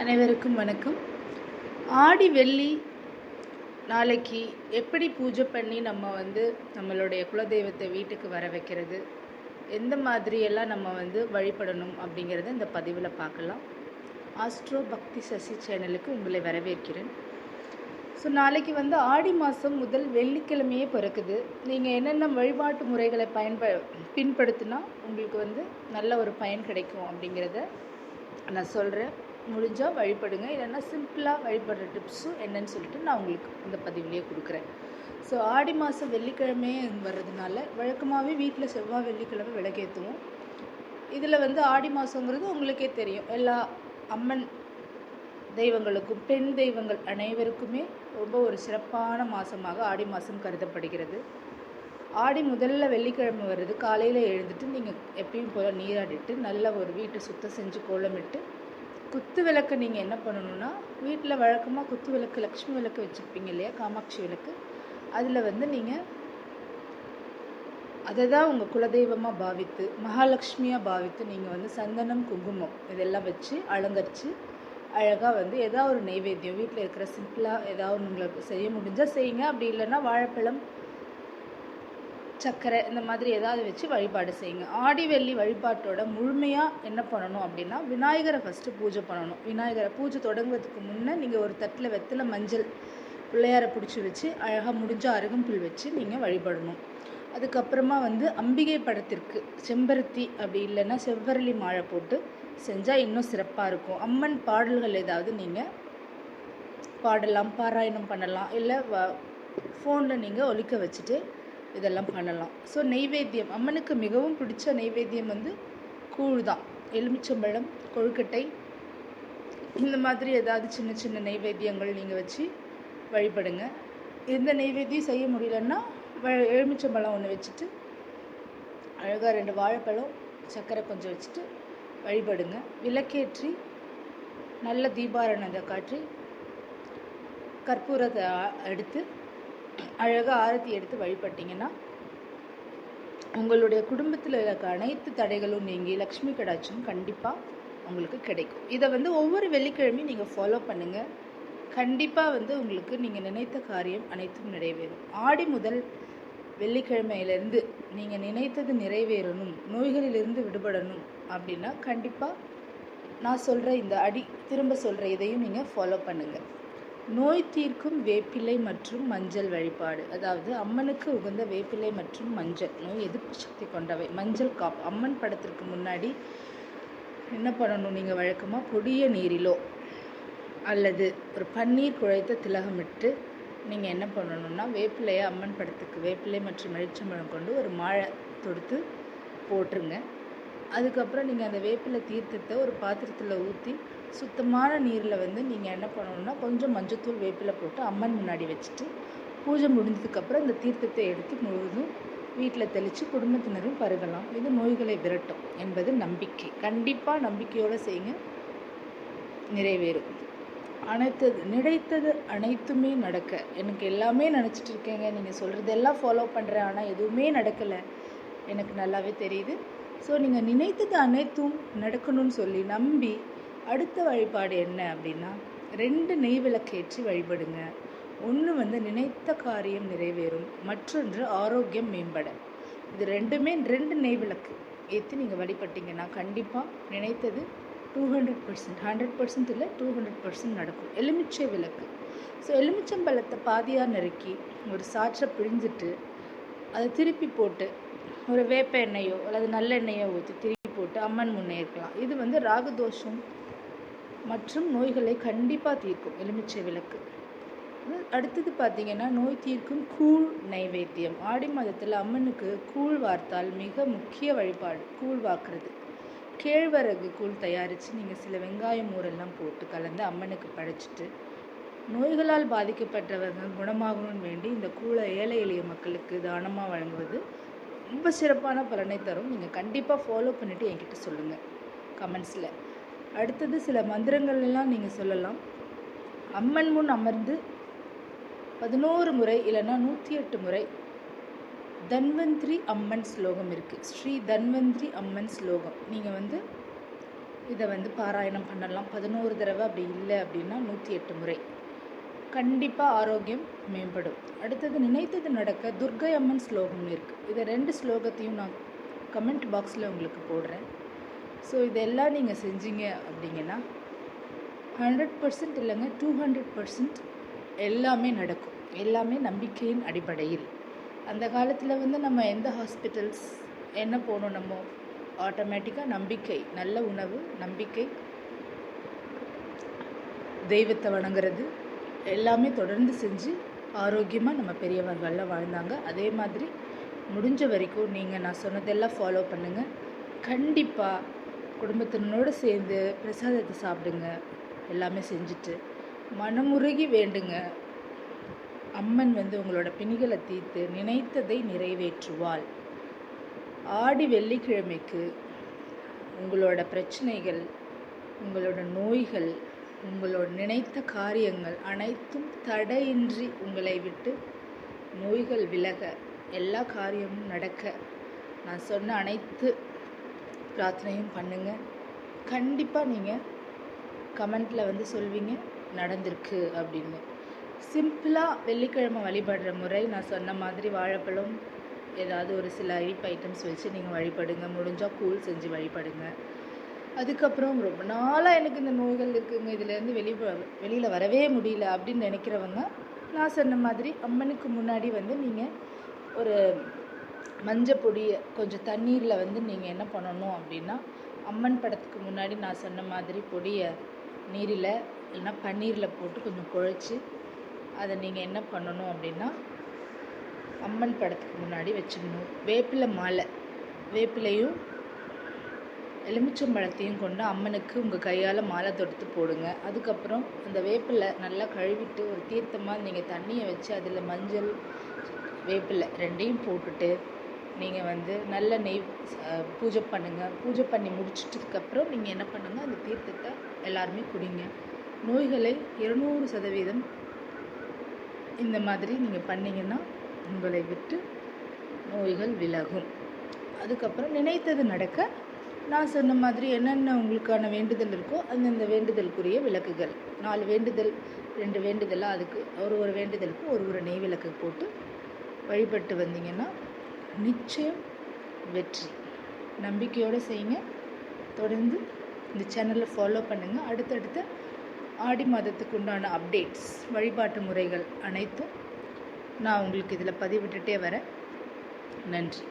அனைவருக்கும் வணக்கம். ஆடி வெள்ளி நாளைக்கு எப்படி பூஜை பண்ணி நம்ம நம்மளுடைய குலதெய்வத்தை வீட்டுக்கு வர வைக்கிறது, எந்த மாதிரியெல்லாம் நம்ம வழிபடணும் அப்படிங்கிறத இந்த பதிவில் பார்க்கலாம். ஆஸ்ட்ரோ பக்தி சசி சேனலுக்கு உங்களை வரவேற்கிறேன். ஸோ நாளைக்கு ஆடி மாதம் முதல் வெள்ளிக்கிழமையே பிறக்குது. நீங்கள் என்னென்ன வழிபாட்டு முறைகளை பின்படுத்தினா உங்களுக்கு நல்ல ஒரு பயன் கிடைக்கும் அப்படிங்கிறத நான் சொல்கிறேன். முடிஞ்சால் வழிபடுங்க, இல்லைன்னா சிம்பிளாக வழிபடுற டிப்ஸும் என்னன்னு சொல்லிட்டு நான் உங்களுக்கு இந்த பதிவுலேயே கொடுக்குறேன். ஸோ ஆடி மாதம் வெள்ளிக்கிழமை வர்றதுனால வழக்கமாகவே வீட்டில் செவ்வாய் வெள்ளிக்கிழமை விளக்கேற்றுவோம். இதில் ஆடி மாதங்கிறது உங்களுக்கே தெரியும், எல்லா அம்மன் தெய்வங்களுக்கும் பெண் தெய்வங்கள் அனைவருக்குமே ரொம்ப ஒரு சிறப்பான மாதமாக ஆடி மாதம் கருதப்படுகிறது. ஆடி முதல்ல வெள்ளிக்கிழமை வருது. காலையில் எழுந்துட்டு நீங்கள் எப்பயும் போல் நீராடிட்டு நல்ல ஒரு வீட்டை சுத்தம் செஞ்சு கோலமிட்டு குத்து விளக்கு நீங்கள் என்ன பண்ணணுன்னா, வீட்டில் வழக்கமாக குத்து விளக்கு லக்ஷ்மி விளக்கு வச்சுருப்பீங்க இல்லையா, காமாட்சி விளக்கு, அதில் நீங்கள் அதை தான் உங்கள் குலதெய்வமாக பாவித்து மகாலட்சுமியாக பாவித்து நீங்கள் சந்தனம் குங்குமம் இதெல்லாம் வச்சு அலங்கரித்து அழகாக ஏதாவது ஒரு நெய்வேத்தியம் வீட்டில் இருக்கிற சிம்பிளாக ஏதாவது உங்களுக்கு செய்ய முடிஞ்சால் செய்யுங்க. அப்படி இல்லைன்னா வாழைப்பழம் சர்க்கரை இந்த மாதிரி ஏதாவது வச்சு வழிபாடு செய்யுங்க. ஆடி வெள்ளி வழிபாட்டோட முழுமையாக என்ன பண்ணணும் அப்படின்னா, விநாயகரை ஃபஸ்ட்டு பூஜை பண்ணணும். விநாயகரை பூஜை தொடங்குவதுக்கு முன்னே நீங்கள் ஒரு தட்டில் வெத்தலை மஞ்சள் பிள்ளையாரை பிடிச்சி வச்சு அழகாக முடிஞ்ச அருகம்புல் வச்சு நீங்கள் வழிபடணும். அதுக்கப்புறமா அம்பிகை படத்திற்கு செம்பருத்தி அப்படி இல்லைன்னா செவ்வரளி மாலை போட்டு செஞ்சால் இன்னும் சிறப்பாக இருக்கும். அம்மன் பாடல்கள் ஏதாவது நீங்கள் பாடலாம், பாராயணம் பண்ணலாம், இல்லை ஃபோனில் நீங்கள் ஒலிக்க வச்சுட்டு இதெல்லாம் பண்ணலாம். ஸோ நெய்வேத்தியம், அம்மனுக்கு மிகவும் பிடிச்ச நெய்வேத்தியம் கூழ் தான். எலுமிச்சம்பழம், கொழுக்கட்டை, இந்த மாதிரி ஏதாவது சின்ன சின்ன நெய்வேத்தியங்கள் நீங்கள் வச்சு வழிபடுங்க. எந்த நெய்வேத்தியம் செய்ய முடியலன்னா எலுமிச்சம்பழம் ஒன்று வச்சுட்டு அழகாக 2 வாழைப்பழம் சர்க்கரை கொஞ்சம் வச்சுட்டு வழிபடுங்க. விளக்கேற்றி நல்ல தீபாராதனை காட்டி கற்பூரத்தை எடுத்து அழகாக ஆரத்தி எடுத்து வழிபட்டிங்கன்னா உங்களுடைய குடும்பத்தில் இருக்க அனைத்து தடைகளும் நீங்கி லக்ஷ்மி கடாட்சம் கண்டிப்பாக உங்களுக்கு கிடைக்கும். இதை ஒவ்வொரு வெள்ளிக்கிழமையும் நீங்கள் ஃபாலோ பண்ணுங்கள். கண்டிப்பாக உங்களுக்கு நீங்கள் நினைத்த காரியம் அனைத்தும் நிறைவேறும். ஆடி முதல் வெள்ளிக்கிழமையிலேருந்து நீங்கள் நினைத்தது நிறைவேறணும், நோய்களிலிருந்து விடுபடணும் அப்படின்னா கண்டிப்பாக நான் சொல்கிற இந்த திரும்ப சொல்கிற இதையும் நீங்கள் ஃபாலோ பண்ணுங்கள். நோய் தீர்க்கும் வேப்பிலை மற்றும் மஞ்சள் வழிபாடு, அதாவது அம்மனுக்கு உகந்த வேப்பிலை மற்றும் மஞ்சள் நோய் எதிர்ப்பு சக்தி கொண்டவை. மஞ்சள் காப்பு அம்மன் படத்திற்கு முன்னாடி என்ன பண்ணணும், நீங்கள் வழக்கமாக பொடிய நீரிலோ அல்லது ஒரு பன்னீர் குழைத்த திலகமிட்டு நீங்கள் என்ன பண்ணணுன்னா, வேப்பிலையை அம்மன் படத்துக்கு வேப்பிலை மற்றும் எலுமிச்சம்பழம் கொண்டு ஒரு மாலை தொடுத்து போட்டுருங்க. அதுக்கப்புறம் நீங்கள் அந்த வேப்பிலை தீர்த்தத்தை ஒரு பாத்திரத்தில் ஊற்றி சுத்தமான நீரில் நீங்கள் என்ன பண்ணணுன்னா, கொஞ்சம் மஞ்சத்தூள் வேப்பிலை போட்டு அம்மன் முன்னாடி வச்சுட்டு பூஜை முடிஞ்சதுக்கப்புறம் இந்த தீர்த்தத்தை எடுத்து முழுவதும் வீட்டில் தெளித்து குடும்பத்தினரும் பருகலாம். இது நோய்களை விரட்டும் என்பது நம்பிக்கை. கண்டிப்பாக நம்பிக்கையோடு செய்யுங்க, நிறைவேறும். நினைத்தது அனைத்துமே நடக்க. எனக்கு எல்லாமே நினச்சிட்டு இருக்கேங்க, நீங்கள் சொல்கிறதெல்லாம் ஃபாலோ பண்ணுறேன், ஆனால் எதுவுமே நடக்கலை, எனக்கு நல்லாவே தெரியுது. ஸோ நீங்கள் நினைத்தது அனைத்தும் நடக்கணும்னு சொல்லி நம்பி அடுத்த வழிபாடு என்ன அப்படின்னா, 2 நெய் விளக்கேற்றி வழிபடுங்க. ஒன்று நினைத்த காரியம் நிறைவேறும், மற்றொன்று ஆரோக்கியம் மேம்பட. இது 2 நெய் விளக்கு ஏற்றி நீங்கள் வழிபட்டிங்கன்னா கண்டிப்பாக நினைத்தது 200%, 100% இல்லை 200% நடக்கும். எலுமிச்சை விளக்கு, ஸோ எலுமிச்சம்பழத்தை பாதியாக நறுக்கி ஒரு சாற்றை பிழிஞ்சிட்டு அதை திருப்பி போட்டு ஒரு வேப்ப எண்ணெயோ அல்லது நல்லெண்ணெயோ ஊற்றி திருப்பி போட்டு அம்மன் முன்னே இருக்கலாம். இது ராகதோஷம் மற்றும் நோய்களை கண்டிப்பாக தீர்க்கும் எலுமிச்சை விளக்கு. அடுத்தது பார்த்திங்கன்னா, நோய் தீர்க்கும் கூழ் நைவேத்தியம். ஆடி மாதத்தில் அம்மனுக்கு கூழ் வார்த்தால் மிக முக்கிய வழிபாடு கூழ் வார்க்கிறது. கேழ்வரகு கூழ் தயாரித்து நீங்கள் சில வெங்காயம் ஊரெல்லாம் போட்டு கலந்து அம்மனுக்கு படைச்சிட்டு நோய்களால் பாதிக்கப்பட்டவர்கள் குணமாகணும்னு வேண்டி இந்த கூழை ஏழை எளிய மக்களுக்கு தானமாக வழங்குவது ரொம்ப சிறப்பான பலனை தரும். நீங்கள் கண்டிப்பாக ஃபாலோ பண்ணிவிட்டு என்கிட்ட சொல்லுங்கள் கமெண்ட்ஸில். அடுத்தது சில மந்திரங்கள்லாம் நீங்கள் சொல்லலாம். அம்மன் முன் அமர்ந்து 11 முறை இல்லைன்னா 108 முறை தன்வந்திரி அம்மன் ஸ்லோகம் இருக்குது. ஸ்ரீ தன்வந்திரி அம்மன் ஸ்லோகம் நீங்கள் இதை வந்து பாராயணம் பண்ணலாம். 11 தடவை, அப்படி இல்லை அப்படின்னா 108 முறை. கண்டிப்பாக ஆரோக்கியம் மேம்படும். அடுத்தது நினைத்தது நடக்க துர்க்கை அம்மன் ஸ்லோகம்னு இருக்குது. இதை 2 ஸ்லோகத்தையும் நான் கமெண்ட் பாக்ஸில் உங்களுக்கு போடுறேன். ஸோ இதெல்லாம் நீங்கள் செஞ்சீங்க அப்படிங்கன்னா 100% இல்லைங்க, 200% எல்லாமே நடக்கும். எல்லாமே நம்பிக்கையின் அடிப்படையில். அந்த காலத்தில் வந்து நம்ம எந்த ஹாஸ்பிட்டல்ஸ் என்ன போகணும், நம்ம ஆட்டோமேட்டிக்காக நம்பிக்கை, நல்ல உணவு, நம்பிக்கை, தெய்வத்தை வணங்குறது எல்லாமே தொடர்ந்து செஞ்சு ஆரோக்கியமாக நம்ம பெரியவர்கள்லாம் வாழ்ந்தாங்க. அதே மாதிரி முடிஞ்ச வரைக்கும் நீங்கள் நான் சொன்னதெல்லாம் ஃபாலோ பண்ணுங்கள். கண்டிப்பாக குடும்பத்தினோடு சேர்ந்து பிரசாதத்தை சாப்பிடுங்க. எல்லாமே செஞ்சுட்டு மனமுருகி வேண்டுங்க. அம்மன் வந்து உங்களோட பிணிகளை தீர்த்து நினைத்ததை நிறைவேற்றுவாள். ஆடி வெள்ளிக்கிழமைக்கு உங்களோட பிரச்சனைகள், உங்களோட நோய்கள், உங்களோட நினைத்த காரியங்கள் அனைத்தும் தடையின்றி உங்களை விட்டு நோய்கள் விலக, எல்லா காரியமும் நடக்க நான் சொன்ன அனைத்து பிரார்த்தனையும் பண்ணுங்கள். கண்டிப்பாக நீங்கள் கமெண்ட்டில் வந்து சொல்வீங்க நடந்திருக்கு அப்படின்னு. சிம்பிளாக வெள்ளிக்கிழமை வழிபடுற முறை நான் சொன்ன மாதிரி வாழைப்பழம், ஏதாவது ஒரு சில இனிப்பு ஐட்டம்ஸ் வச்சு நீங்கள் வழிபடுங்க. முடிஞ்சால் கூழ் செஞ்சு வழிபடுங்க. அதுக்கப்புறம் ரொம்ப நாளாக எனக்கு இந்த நோய்கள் இருக்குங்க, இதுலேருந்து வெளியில் வரவே முடியல அப்படின்னு நினைக்கிறவங்க, நான் சொன்ன மாதிரி அம்மனுக்கு முன்னாடி வந்து நீங்கள் ஒரு மஞ்சள் பொடியை கொஞ்சம் தண்ணீரில் வந்து நீங்கள் என்ன பண்ணணும் அப்படின்னா, அம்மன் படத்துக்கு முன்னாடி நான் சொன்ன மாதிரி பொடியை நீரில் இல்லைன்னா பன்னீரில் போட்டு கொஞ்சம் குழைச்சி அதை நீங்கள் என்ன பண்ணணும் அப்படின்னா அம்மன் படத்துக்கு முன்னாடி வச்சிடணும். வேப்பிலை மாலை, வேப்பிலையும் எலுமிச்சம்பழத்தையும் கொண்டு அம்மனுக்கு உங்கள் கையால் மாலை தொடுத்து போடுங்க. அதுக்கப்புறம் அந்த வேப்பிலை நல்லா கழுவிட்டு ஒரு தீர்த்தமாக நீங்கள் தண்ணியை வச்சு அதில் மஞ்சள், வேப்பிலை 2யும் போட்டுட்டு நீங்கள் வந்து நல்ல நெய் பூஜை பண்ணுங்கள். பூஜை பண்ணி முடிச்சிட்டதுக்கப்புறம் நீங்கள் என்ன பண்ணுங்கள், அந்த தீர்த்தத்தை எல்லாருமே குடிங்க. நோய்களை 200% இந்த மாதிரி நீங்கள் பண்ணிங்கன்னா உங்களை விட்டு நோய்கள் விலகும். அதுக்கப்புறம் நினைத்தது நடக்க நான் சொன்ன மாதிரி என்னென்ன உங்களுக்கான வேண்டுதல் இருக்கோ அந்தந்த வேண்டுதலுக்குரிய விளக்குகள், 4 வேண்டுதல் 2 வேண்டுதலாக, அதுக்கு ஒரு வேண்டுதலுக்கு ஒரு நெய் விளக்கு போட்டு வழிபட்டு வந்தீங்கன்னா நிச்சயம் வெற்றி. நம்பிக்கையோடு செய்யுங்க. தொடர்ந்து இந்த சேனலை ஃபாலோ பண்ணுங்கள். அடுத்தடுத்த ஆடி மாதத்துக்கு உண்டான அப்டேட்ஸ், வழிபாட்டு முறைகள் அனைத்தும் நான் உங்களுக்கு இதில் பதிவிட்டுட்டே வரேன். நன்றி.